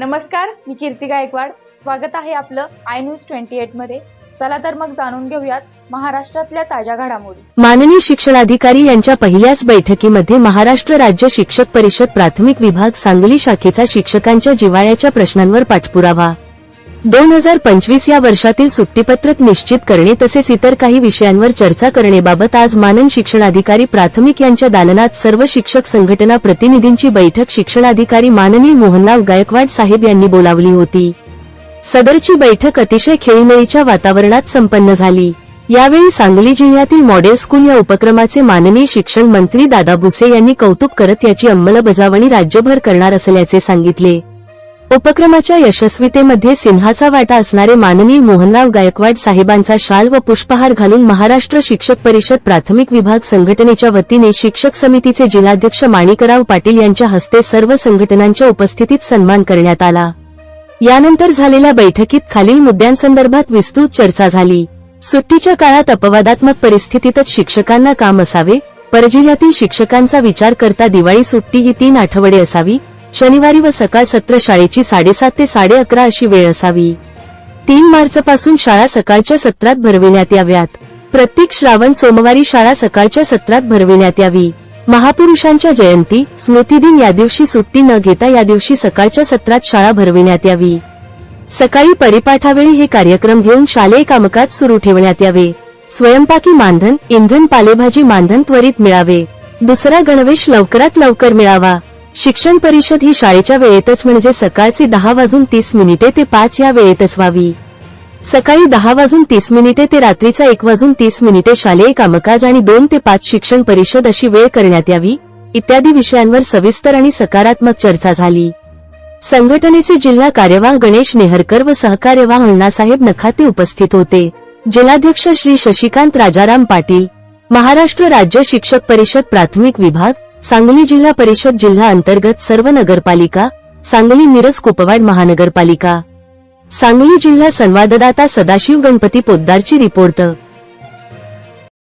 नमस्कार, मी कीर्ती गायकवाड. स्वागत आहे आपलं आय न्यूज 28 मध्ये. चला तर मग जाणून घेऊयात महाराष्ट्रातल्या ताज्या घडामोडी. माननीय शिक्षणाधिकारी यांच्या पहिल्याच बैठकीमध्ये महाराष्ट्र राज्य शिक्षक परिषद प्राथमिक विभाग सांगली शाखेचा शिक्षकांच्या जिव्हाळ्याच्या प्रश्नांवर पाठपुरावा 2025 या वर्षातील सुट्टीपत्रक निश्चित करणे तसेच इतर काही विषयांवर चर्चा करण्याबाबत आज माननीय शिक्षणाधिकारी प्राथमिक यांच्या दालनात सर्व शिक्षक संघटना प्रतिनिधींची बैठक शिक्षणाधिकारी माननीय मोहनराव गायकवाड साहेब यांनी बोलावली होती. सदरची बैठक अतिशय खेळीमेळीच्या वातावरणात संपन्न झाली. यावेळी सांगली जिल्ह्यातील मॉडेल स्कूल या उपक्रमाचे माननीय शिक्षण मंत्री दादा भुसे यांनी कौतुक करत याची अंमलबजावणी राज्यभर करणार असल्याचे सांगितले. उपक्रमाच्या यशस्वीतेमध्ये सिंहाचा वाटा असणारे माननीय मोहनराव गायकवाड साहेबांचा शाल व पुष्पहार घालून महाराष्ट्र शिक्षक परिषद प्राथमिक विभाग संघटनेच्या वतीने शिक्षक समितीचे जिल्हाध्यक्ष माणिकराव पाटील यांच्या हस्ते सर्व संघटनांच्या उपस्थितीत सन्मान करण्यात आला. यानंतर झालेल्या बैठकीत खालील मुद्द्यांसंदर्भात विस्तृत चर्चा झाली. सुट्टीच्या काळात अपवादात्मक परिस्थितीतच शिक्षकांना काम असावे. परजिल्ह्यातील शिक्षकांचा विचार करता दिवाळी सुट्टी ही 3 आठवडे असावी. शनिवारी व सकाळ सत्र शाळेची 7:30 ते 11:30 अशी वेळ असावी. 3 मार्चपासून शाळा सकाळच्या सत्रात भरविण्यात याव्यात. प्रत्येक श्रावण सोमवारी शाळा सकाळच्या सत्रात भरविण्यात यावी. महापुरुषांच्या जयंती, स्मृतिदिन या दिवशी सुट्टी न घेता या दिवशी सकाळच्या सत्रात शाळा भरविण्यात यावी. सकाळी परिपाठावेळी हे कार्यक्रम घेऊन शालेय कामकाज सुरू ठेवण्यात यावे. स्वयंपाकी मानधन, इंधन, पालेभाजी मानधन त्वरित मिळावे. दुसरा गणवेश लवकरात लवकर मिळावा. शिक्षण परिषद ही शाळेच्या वेळेतच म्हणजे सकाळचे 10:30 ते 5 या वेळेतच व्हावी. सकाळी 10:30 ते रात्रीचा 1:30 शालेय कामकाज आणि 2 ते 5 शिक्षण परिषद अशी वेळ करण्यात यावी. इत्यादी विषयांवर सविस्तर आणि सकारात्मक चर्चा झाली. संघटनेचे जिल्हा कार्यवाह गणेश नेहरकर व सहकार्यवाह अण्णासाहेब नखाते उपस्थित होते. जिल्हाध्यक्ष श्री शशिकांत राजाराम पाटील, महाराष्ट्र राज्य शिक्षक परिषद प्राथमिक विभाग सांगली जिल्हा परिषद जिल्हा अंतर्गत सर्व नगरपालिका, सांगली मिरज कुपवाड महानगरपालिका. सांगली जिल्हा संवाददाता सदाशिव गणपती पोद्दारची रिपोर्ट.